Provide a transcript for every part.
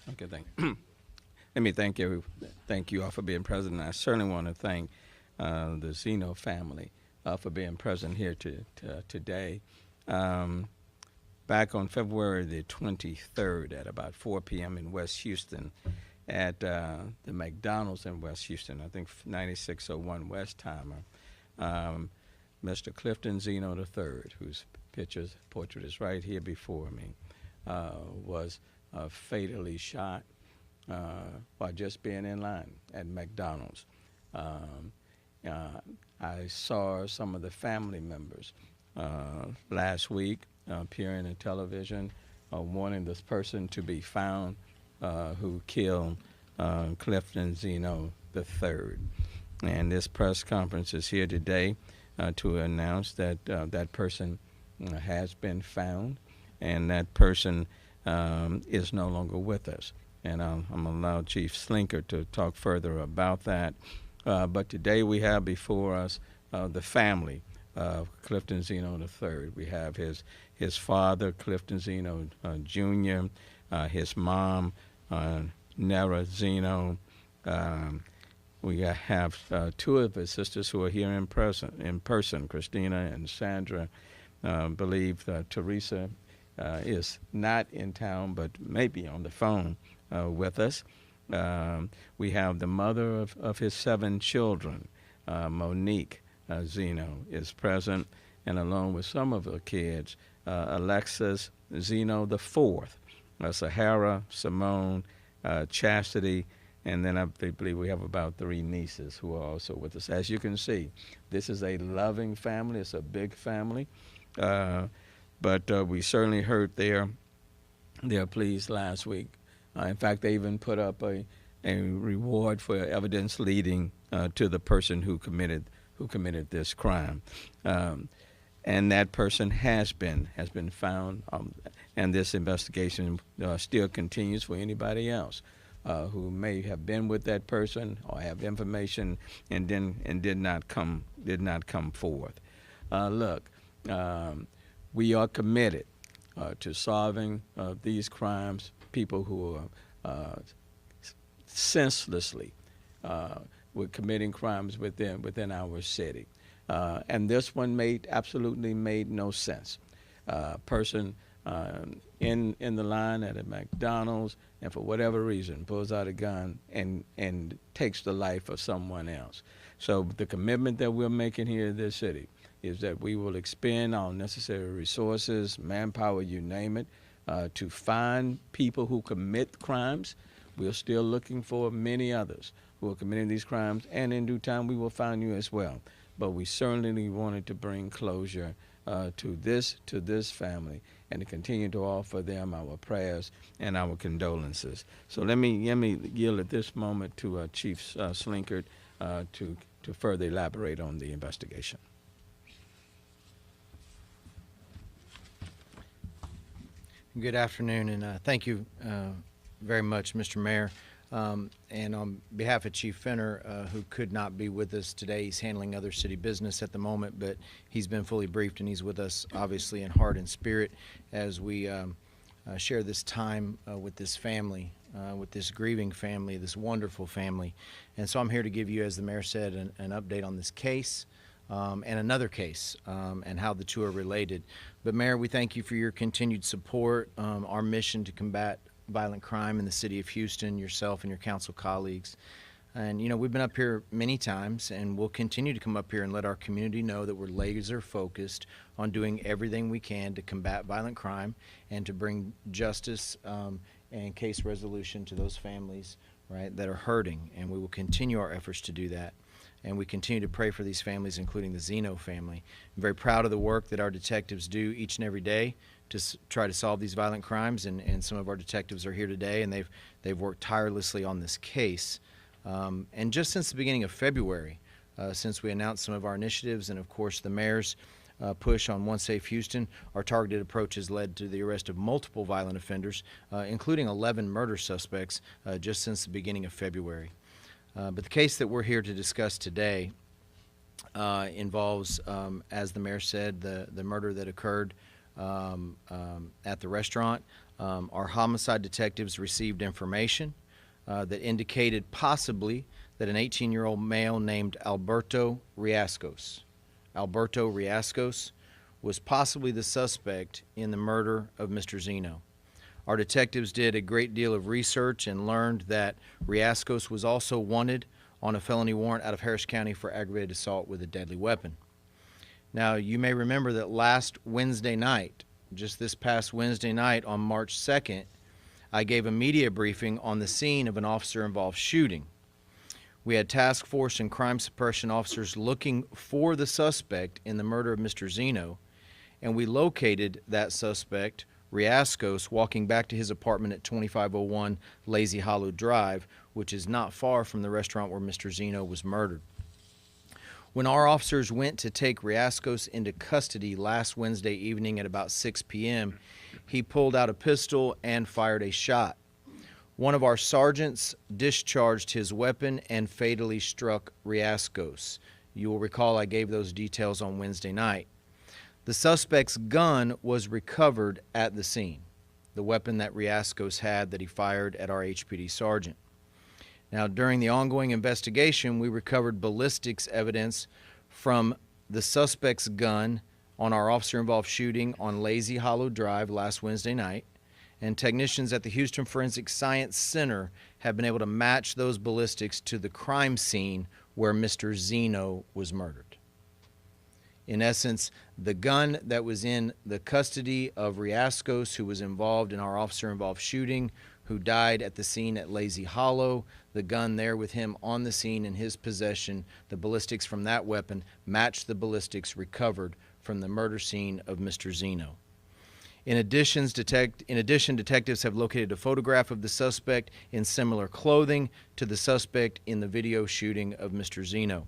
Okay, let me thank you all for being present. I certainly want to thank the Zeno family for being present here today. Um, Back on February the 23rd at about 4 p.m. in West Houston at the McDonald's in West Houston, I think 9601 West Timer, Mr. Clifton Zeno III, whose portrait is right here before me, was fatally shot while just being in line at McDonald's. Um, I saw some of the family members last week appearing on television wanting this person to be found who killed Clifton Zeno III. And this press conference is here today to announce that that person has been found and that person is no longer with us. And I'm going to allow Chief Slinker to talk further about that. But today we have before us the family of Clifton Zeno III. We have his father, Clifton Zeno Jr., his mom, Nera Zeno. We have two of his sisters who are here in person, Christina and Sandra. Believe Teresa is not in town, but maybe on the phone with us. We have the mother of his 7 children, Monique Zeno, is present, and along with some of her kids, Alexis Zeno IV, Sahara, Simone, Chastity, and then I believe we have about 3 nieces who are also with us. As you can see, this is a loving family. It's a big family. But we certainly heard their pleas last week. In fact, they even put up a reward for evidence leading to the person who committed this crime. And that person has been found, and this investigation still continues for anybody else who may have been with that person or have information and did not come forth. Look, we are committed to solving these crimes. People who are senselessly were committing crimes within our city. And this one absolutely made no sense. Person in the line at a McDonald's, and for whatever reason pulls out a gun and takes the life of someone else. So the commitment that we're making here in this city is that we will expend all necessary resources, manpower, you name it, to find people who commit crimes. We're still looking for many others who are committing these crimes, and in due time we will find you as well. But we certainly wanted to bring closure to this family and to continue to offer them our prayers and our condolences. So let me yield at this moment to Chief Slinkert to further elaborate on the investigation. Good afternoon, and thank you very much, Mr. Mayor. And on behalf of Chief Finner, who could not be with us today, he's handling other city business at the moment, but he's been fully briefed and he's with us obviously in heart and spirit as we share this time with this family, with this grieving family, this wonderful family. And so I'm here to give you, as the mayor said, an update on this case and another case and how the two are related. But Mayor, we thank you for your continued support, our mission to combat violent crime in the city of Houston, yourself and your council colleagues. And, you know, we've been up here many times, and we'll continue to come up here and let our community know that we're laser focused on doing everything we can to combat violent crime and to bring justice and case resolution to those families, right, that are hurting. And we will continue our efforts to do that. And we continue to pray for these families, including the Zeno family. I'm very proud of the work that our detectives do each and every day to try to solve these violent crimes, and some of our detectives are here today, and they've worked tirelessly on this case. And just since the beginning of February, since we announced some of our initiatives, and of course the mayor's push on One Safe Houston, our targeted approach has led to the arrest of multiple violent offenders, including 11 murder suspects just since the beginning of February. But the case that we're here to discuss today involves, as the mayor said, the murder that occurred at the restaurant Our homicide detectives received information that indicated possibly that an 18-year-old male named Alberto Riascos was possibly the suspect in the murder of Mr. Zeno. Our detectives did a great deal of research and learned that Riascos was also wanted on a felony warrant out of Harris County for aggravated assault with a deadly weapon. Now, you may remember that last Wednesday night, just this past Wednesday night on March 2nd, I gave a media briefing on the scene of an officer-involved shooting. We had task force and crime suppression officers looking for the suspect in the murder of Mr. Zeno, and we located that suspect, Riascos, walking back to his apartment at 2501 Lazy Hollow Drive, which is not far from the restaurant where Mr. Zeno was murdered. When our officers went to take Riascos into custody last Wednesday evening at about 6 p.m., he pulled out a pistol and fired a shot. One of our sergeants discharged his weapon and fatally struck Riascos. You will recall I gave those details on Wednesday night. The suspect's gun was recovered at the scene, the weapon that Riascos had that he fired at our HPD sergeant. Now, during the ongoing investigation, we recovered ballistics evidence from the suspect's gun on our officer-involved shooting on Lazy Hollow Drive last Wednesday night, and technicians at the Houston Forensic Science Center have been able to match those ballistics to the crime scene where Mr. Zeno was murdered. In essence, the gun that was in the custody of Riascos, who was involved in our officer-involved shooting, who died at the scene at Lazy Hollow, the gun there with him on the scene in his possession, the ballistics from that weapon matched the ballistics recovered from the murder scene of Mr. Zeno. In addition, detectives have located a photograph of the suspect in similar clothing to the suspect in the video shooting of Mr. Zeno.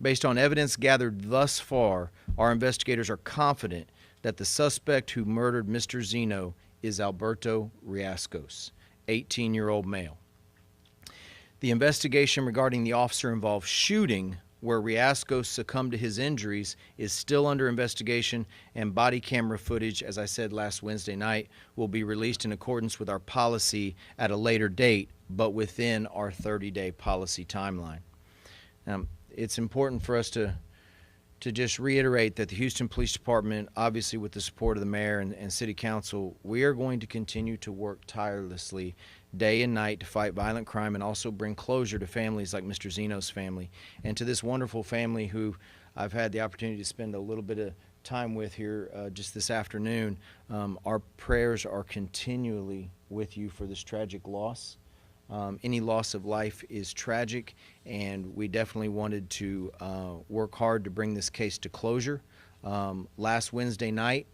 Based on evidence gathered thus far, our investigators are confident that the suspect who murdered Mr. Zeno is Alberto Riascos, 18-year-old male. The investigation regarding the officer-involved shooting where Riascos succumbed to his injuries is still under investigation, and body camera footage, as I said last Wednesday night, will be released in accordance with our policy at a later date, but within our 30-day policy timeline. It's important for us to just reiterate that the Houston Police Department, obviously with the support of the mayor and city council, we are going to continue to work tirelessly day and night to fight violent crime and also bring closure to families like Mr. Zeno's family and to this wonderful family who I've had the opportunity to spend a little bit of time with here just this afternoon. Our prayers are continually with you for this tragic loss. Any loss of life is tragic, and we definitely wanted to work hard to bring this case to closure. Last Wednesday night,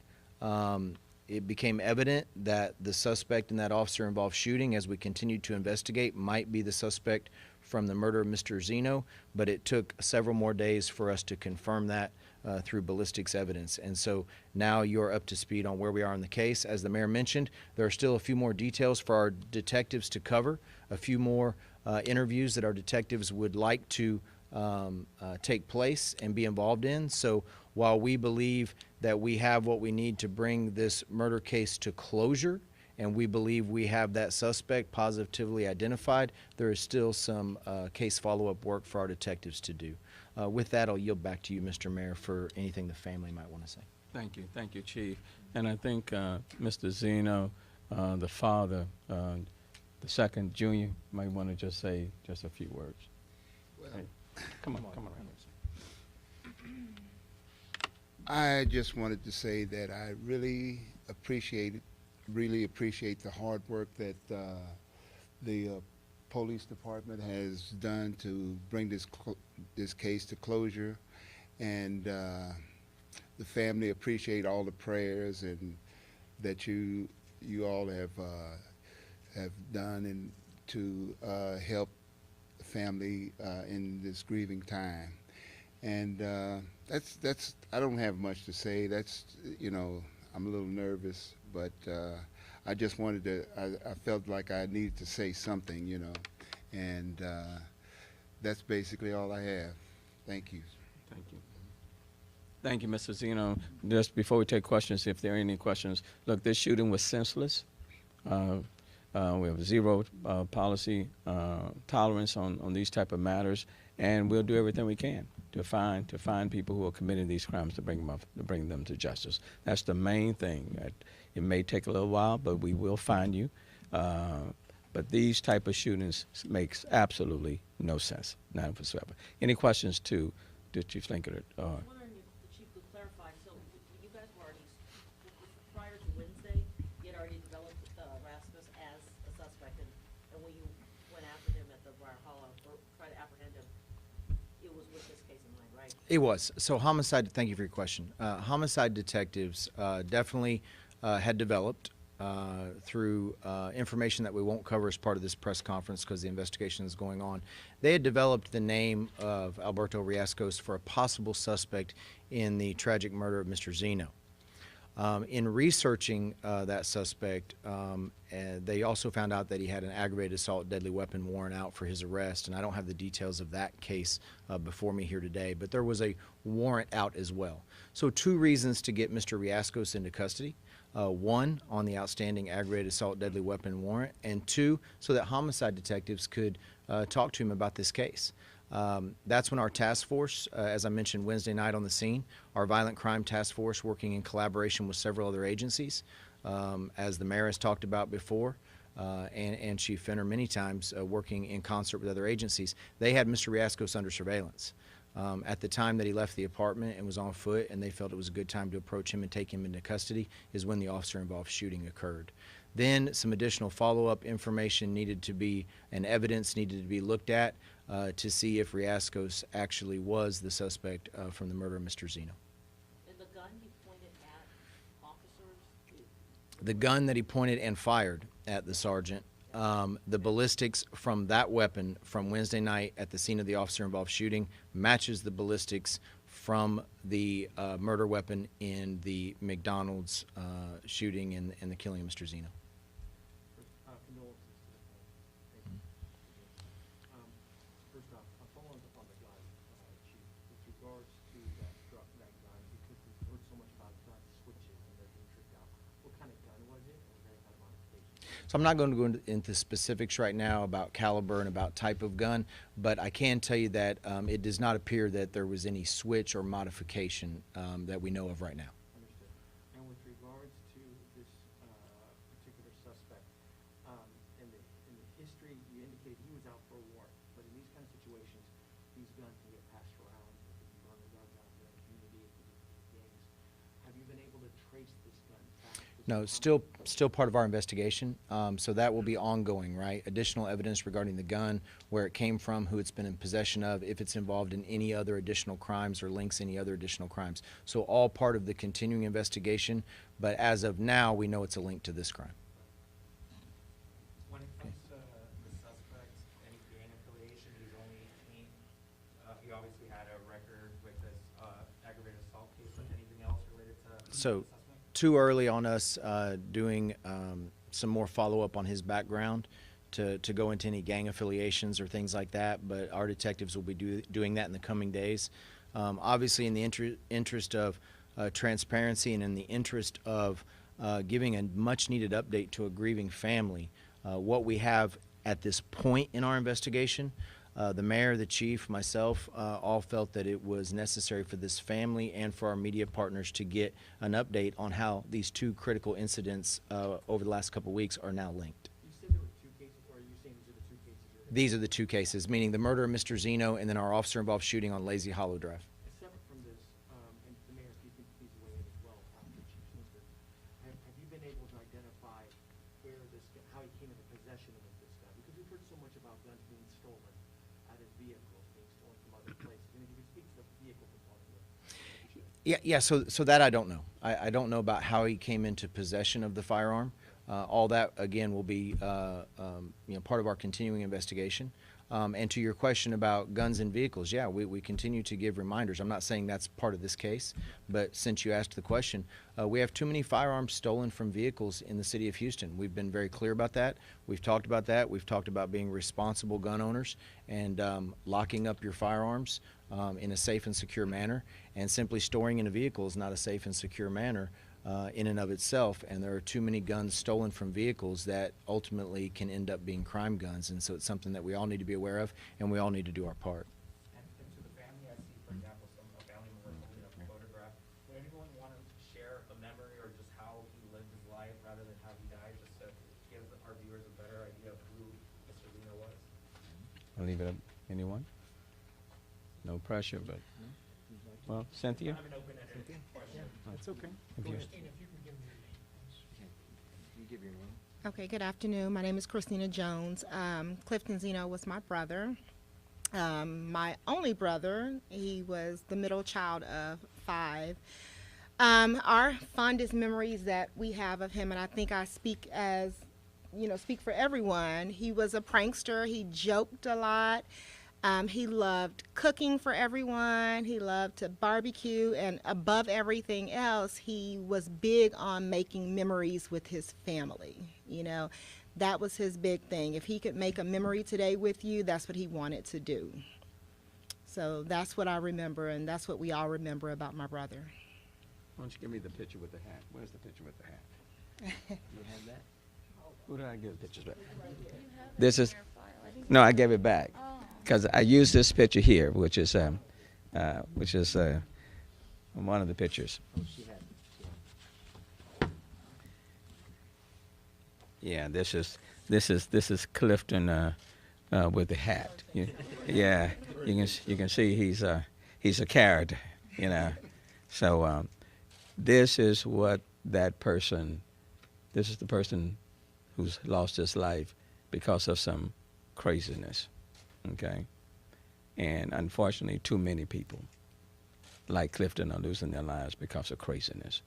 it became evident that the suspect in that officer-involved shooting, as we continued to investigate, might be the suspect from the murder of Mr. Zeno, but it took several more days for us to confirm that through ballistics evidence. And so now you're up to speed on where we are in the case. As the mayor mentioned, there are still a few more details for our detectives to cover, a few more interviews that our detectives would like to take place and be involved in. So while we believe that we have what we need to bring this murder case to closure, and we believe we have that suspect positively identified, there is still some case follow-up work for our detectives to do. With that, I'll yield back to you, Mr. Mayor, for anything the family might want to say. Thank you, Chief. And I think Mr. Zeno, the father, the second junior, might want to just say just a few words. Well, hey, come on around. I just wanted to say that I really appreciate the hard work that the police department has done to bring this case to closure, and the family appreciate all the prayers and that you all have done and to help the family in this grieving time. And that's I don't have much to say. That's, you know, I'm a little nervous, but I just wanted to, I felt like I needed to say something, you know, and that's basically all I have. Thank you. Thank you. Thank you, Mr. Zeno. Just before we take questions, if there are any questions, look, this shooting was senseless. We have zero policy tolerance on these type of matters, and we'll do everything we can to find people who are committing these crimes to bring them to justice. That's the main thing. It may take a little while, but we will find you. But these type of shootings makes absolutely no sense, none whatsoever. Any questions to Chief Lincoln? I was wondering if the chief could clarify, so you guys were already, prior to Wednesday, you had already developed Rasmus as a suspect, and when you went after him at the Briar Hollow, or tried to apprehend him, it was with this case in mind, right? It was. So homicide, thank you for your question. Homicide detectives definitely had developed through information that we won't cover as part of this press conference because the investigation is going on. They had developed the name of Alberto Riascos for a possible suspect in the tragic murder of Mr. Zeno. In researching that suspect, they also found out that he had an aggravated assault deadly weapon warrant out for his arrest, and I don't have the details of that case before me here today, but there was a warrant out as well. So 2 reasons to get Mr. Riascos into custody. 1, on the outstanding aggravated assault deadly weapon warrant, and 2, so that homicide detectives could talk to him about this case. That's when our task force, as I mentioned Wednesday night on the scene, our violent crime task force working in collaboration with several other agencies, as the mayor has talked about before, and Chief Finner many times working in concert with other agencies, they had Mr. Riascos under surveillance. At the time that he left the apartment and was on foot, and they felt it was a good time to approach him and take him into custody, is when the officer-involved shooting occurred. Then some additional follow-up information needed to be, and evidence needed to be looked at to see if Riascos actually was the suspect from the murder of Mr. Zeno. And the gun he pointed at officers? The gun that he pointed and fired at the sergeant, the ballistics from that weapon from Wednesday night at the scene of the officer-involved shooting matches the ballistics from the murder weapon in the McDonald's shooting and the killing of Mr. Zeno. Condolences to the family. Thank you. First off, following up on the gun, Chief, with regards to that gun, because we've heard so much about gun switches and they're being tricked out. What kind of gun was it, and was there any kind of modification? So I'm not going to go into specifics right now about caliber and about type of gun, but I can tell you that it does not appear that there was any switch or modification that we know of right now. Understood. And with regards to this particular suspect, in the history, you indicated he was out for a warrant, but in these kind of situations, these guns can get passed around. It could be burner guns out there in the community, it could be gangs. Have you been able to trace this gun back? No, still part of our investigation. So that will be ongoing, right? Additional evidence regarding the gun, where it came from, who it's been in possession of, if it's involved in any other additional crimes or links any other additional crimes. So all part of the continuing investigation, but as of now, we know it's a link to this crime. When it comes to the suspect, any gang affiliation, he's only 18. He obviously had a record with this aggravated assault case, but anything else related to the So suspect? too early on us doing some more follow-up on his background to go into any gang affiliations or things like that, but our detectives will be doing that in the coming days. Obviously, in the interest of transparency and in the interest of giving a much-needed update to a grieving family, what we have at this point in our investigation, the mayor, the chief, myself, all felt that it was necessary for this family and for our media partners to get an update on how these 2 critical incidents over the last couple of weeks are now linked. You said there were 2 cases, or are you saying these are the 2 cases you're These are the 2 cases, meaning the murder of Mr. Zeno and then our officer-involved shooting on Lazy Hollow Drive. Separate from this, and the mayor, if you can please weigh in as well, after Chief Lincoln, have you been able to identify where this, how he came into possession of this gun? Because we've heard so much about guns being stolen out of vehicles, being stolen from other places. And if you could speak to the vehicle component of it. Yeah. So that I don't know. I don't know about how he came into possession of the firearm. All that again will be part of our continuing investigation. And to your question about guns and vehicles, yeah, we continue to give reminders. I'm not saying that's part of this case, but since you asked the question, we have too many firearms stolen from vehicles in the city of Houston. We've been very clear about that. We've talked about that. We've talked about being responsible gun owners and locking up your firearms in a safe and secure manner. And simply storing in a vehicle is not a safe and secure manner in and of itself, and there are too many guns stolen from vehicles that ultimately can end up being crime guns, and so it's something that we all need to be aware of, and we all need to do our part. And to the family, I see, for example, a family member holding up a photograph. Would anyone want to share a memory or just how he lived his life rather than how he died, just to give our viewers a better idea of who Mr. Zeno was? I'll leave it up. Anyone? No pressure, but, well, Cynthia? I'm an open-ended question. That's okay. If you- You give your name. Okay, good afternoon. My name is Christina Jones. Clifton Zeno was my brother. My only brother. He was the middle child of 5. Our fondest memories that we have of him, and I think I speak as, speak for everyone, he was a prankster. He joked a lot. He loved cooking for everyone. He loved to barbecue, and above everything else, he was big on making memories with his family. That was his big thing. If he could make a memory today with you, that's what he wanted to do. So that's what I remember, and that's what we all remember about my brother. Why don't you give me the picture with the hat? Where's the picture with the hat? You have that? Who did I give the pictures back? This is, no, I gave it back. Because I used this picture here, which is one of the pictures. Oh, she had it. Yeah, this is Clifton with the hat. Yeah, you can see he's a character, So this is what that person. This is the person who's lost his life because of some craziness. Okay, and unfortunately, too many people like Clifton are losing their lives because of craziness.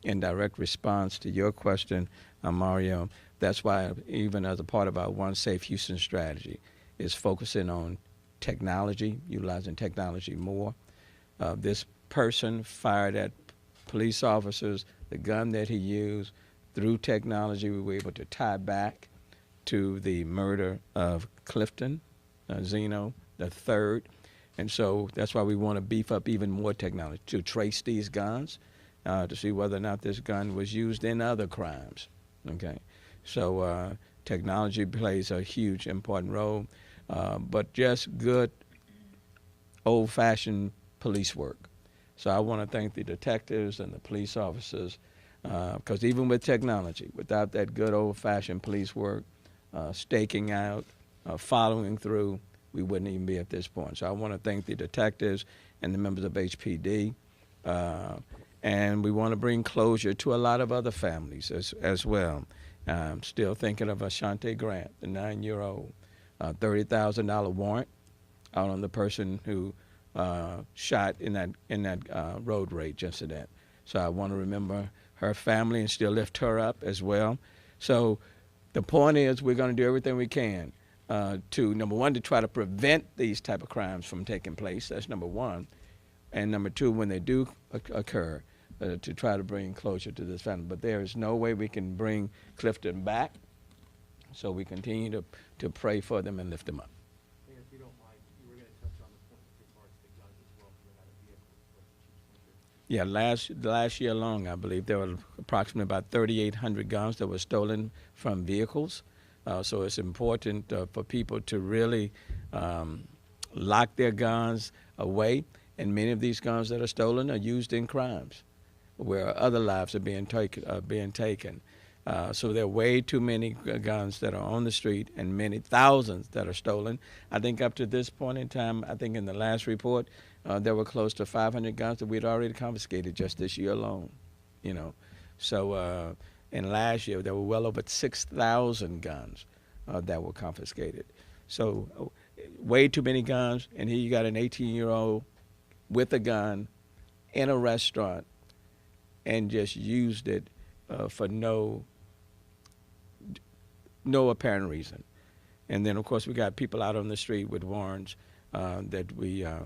In direct response to your question, Mario, that's why even as a part of our One Safe Houston strategy is focusing on technology, utilizing technology more. This person fired at police officers. The gun that he used, through technology, we were able to tie back to the murder of Clifton Zeno III. And so that's why we want to beef up even more technology to trace these guns, to see whether or not this gun was used in other crimes. Okay, so technology plays a huge, important role, but just good old-fashioned police work. So I want to thank the detectives and the police officers, because even with technology, without that good old-fashioned police work, staking out, following through, we wouldn't even be at this point. So I want to thank the detectives and the members of HPD, and we want to bring closure to a lot of other families as well. Still thinking of Ashante Grant, the 9-year-old, $30,000 warrant out on the person who shot in that road rage incident. So I want to remember her family and still lift her up as well. So the point is, we're going to do everything we can to, number one, to try to prevent these type of crimes from taking place. That's number one. And number two, when they do occur, to try to bring closure to this family. But there is no way we can bring Clifton back, so we continue to pray for them and lift them up. Mayor, if you don't mind, you were going to touch on the point with regards to guns as well, coming out of vehicles, but the chief's wondered. Yeah, last year alone, I believe there were approximately about 3,800 guns that were stolen from vehicles. So it's important for people to really lock their guns away. And many of these guns that are stolen are used in crimes, where other lives are being taken. So there are way too many guns that are on the street, and many thousands that are stolen. I think up to this point in time, I think in the last report, there were close to 500 guns that we'd already confiscated just this year alone. So and last year there were well over 6,000 guns that were confiscated. So way too many guns, and here you got an 18-year-old with a gun in a restaurant and just used it for no apparent reason. And then, of course, we got people out on the street with warrants that we're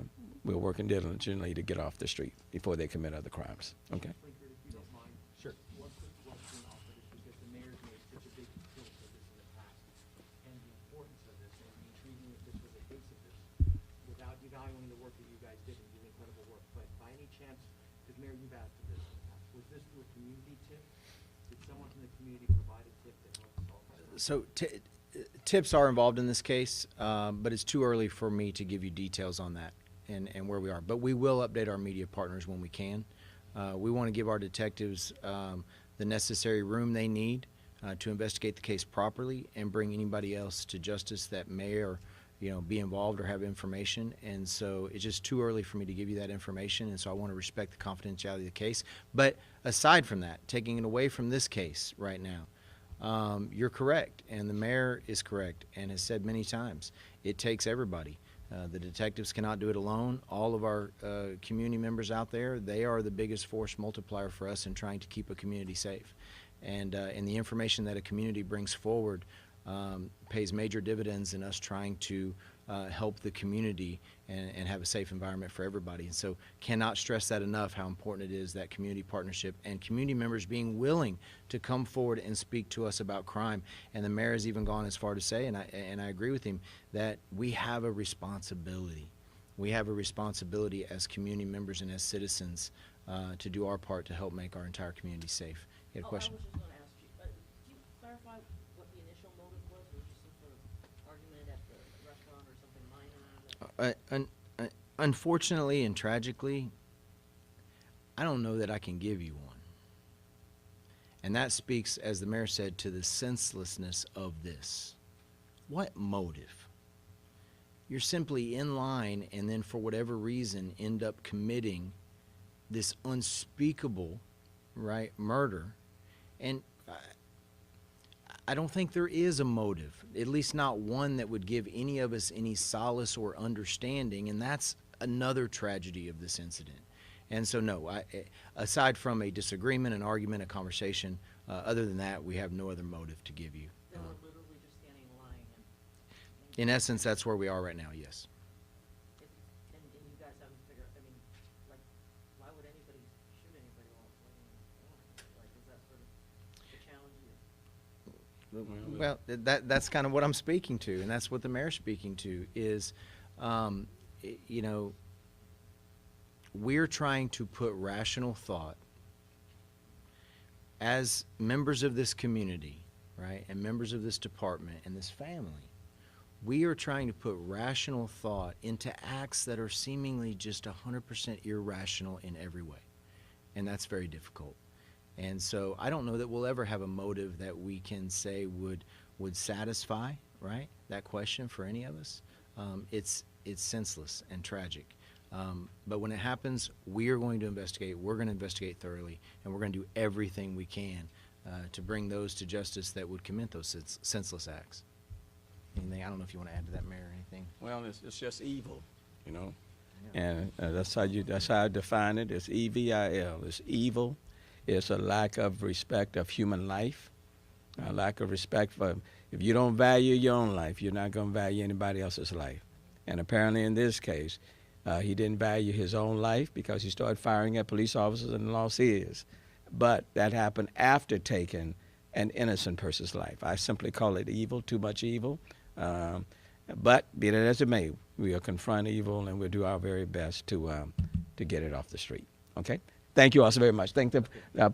working diligently to get off the street before they commit other crimes. Okay. Blinker, if you don't mind. Sure. One quick question off of this, because the mayor's made such a big point of this in the past, and the importance of this, and intriguing if this was a case of this, without devaluing the work that you guys did, and you did incredible work, but by any chance, because Mayor, you've asked for this in the community provide a tip that helps solve this? So tips are involved in this case, but it's too early for me to give you details on that and where we are. But we will update our media partners when we can. We want to give our detectives the necessary room they need to investigate the case properly and bring anybody else to justice that may or be involved or have information. And so it's just too early for me to give you that information, and so I want to respect the confidentiality of the case. But aside from that, taking it away from this case right now, you're correct, and the mayor is correct and has said many times, it takes everybody. The detectives cannot do it alone. All of our community members out there, they are the biggest force multiplier for us in trying to keep a community safe. And the information that a community brings forward pays major dividends in us trying to help the community and have a safe environment for everybody. And so cannot stress that enough, how important it is, that community partnership and community members being willing to come forward and speak to us about crime. And the mayor has even gone as far to say, and I agree with him, that we have a responsibility. We have a responsibility as community members and as citizens to do our part to help make our entire community safe. You had a question? I was just going to ask you, could you clarify what the initial motive was? Was it just some sort of argument at the restaurant or something minor? Unfortunately and tragically, I don't know that I can give you one. And that speaks, as the mayor said, to the senselessness of this. What motive? You're simply in line and then for whatever reason end up committing this unspeakable, right, murder. And I don't think there is a motive, at least not one that would give any of us any solace or understanding, and that's another tragedy of this incident. And so, no, aside from a disagreement, an argument, a conversation, other than that, we have no other motive to give you. They were literally just standing in line and In essence, that's where we are right now, yes. and you guys haven't figured, I mean, like, why would anybody shoot anybody while waiting in line? Like, is that sort of the challenge you? Well, that's kind of what I'm speaking to, and that's what the mayor's speaking to, is, we're trying to put rational thought as members of this community, right, and members of this department and this family. We are trying to put rational thought into acts that are seemingly just 100% irrational in every way, and that's very difficult. And so I don't know that we'll ever have a motive that we can say would satisfy, right, that question for any of us. It's senseless and tragic. But when it happens, we are going to investigate. We're going to investigate thoroughly, and we're going to do everything we can to bring those to justice that would commit those senseless acts. Anything? I don't know if you want to add to that, Mayor, or anything. Well, it's just evil, Yeah. and that's how I define it. It's EVIL. It's evil. It's a lack of respect of human life, a lack of respect for. If you don't value your own life, you're not going to value anybody else's life. And apparently, in this case, he didn't value his own life because he started firing at police officers and lost his. But that happened after taking an innocent person's life. I simply call it evil, too much evil. But be that as it may, we will confront evil and we'll do our very best to get it off the street. Okay? Thank you all so very much. Thank them.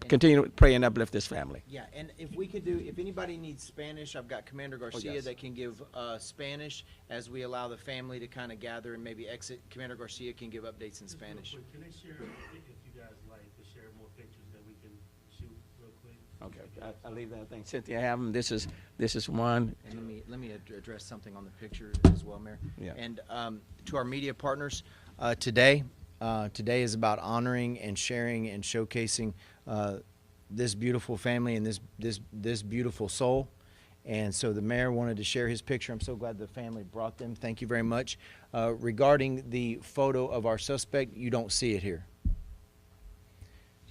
Continue to pray and uplift this family. Yeah, and if we could do, if anybody needs Spanish, I've got Commander Garcia yes. that can give Spanish as we allow the family to kind of gather and maybe exit. Commander Garcia can give updates in Just Spanish. real quick, can they share, if you guys like, to share more pictures that we can shoot real quick? Okay, I'll leave that thing. Cynthia, have them. This is one. And let me address something on the picture as well, Mayor. Yeah. And to our media partners, today is about honoring and sharing and showcasing this beautiful family and this beautiful soul. And so the mayor wanted to share his picture. I'm so glad the family brought them. Thank you very much. Regarding the photo of our suspect, you don't see it here.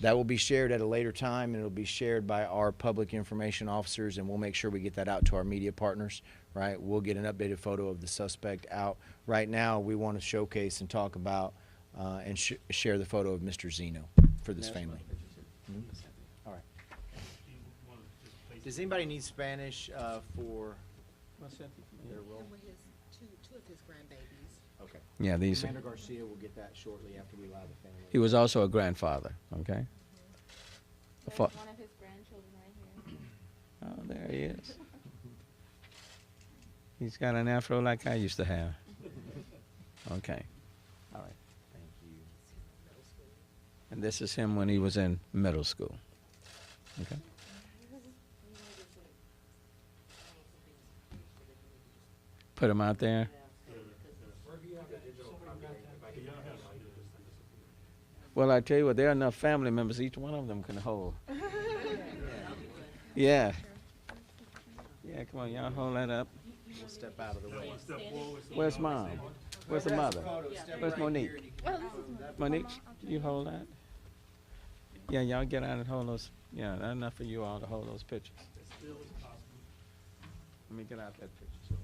That will be shared at a later time, and it'll be shared by our public information officers, and we'll make sure we get that out to our media partners, right? We'll get an updated photo of the suspect out. Right now, we want to showcase and talk about and share the photo of Mr. Zeno for this family. Mhm. All right. Do you want to just place Does anybody need Spanish for their role? And with his two of his grandbabies. Okay. Yeah, these. Commander Garcia will get that shortly after we allow the family. He was also a grandfather. Okay. There's Fa- one of his grandchildren right here. Oh, there he is. He's got an afro like I used to have. Okay. All right. Thank you. And this is him when he was in middle school. Okay. Put him out there. Well, I tell you what, there are enough family members, each one of them can hold. Yeah. Yeah, come on, y'all hold that up. We'll step out of the way. Where's Mom? Where's the mother? Where's Monique? Monique, you hold that? Yeah, y'all get out and hold those. Yeah, that's enough for you all to hold those pictures. Let me get out that picture.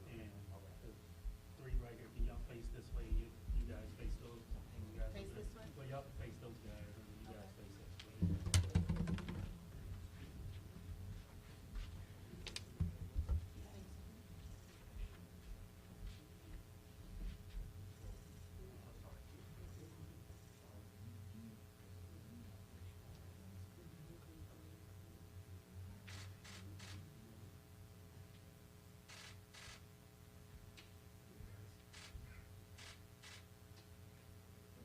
And the three right here, can y'all face this way? You guys face those. And you guys Face this way? Well, y'all can face those guys, and you guys face this way.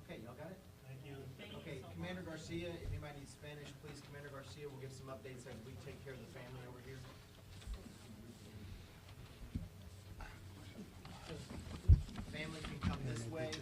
Okay, y'all got it? Thank you. Okay, Commander Garcia, if anybody needs Spanish, please, Commander Garcia will give some updates as we take care of the family over here. Family can come this way.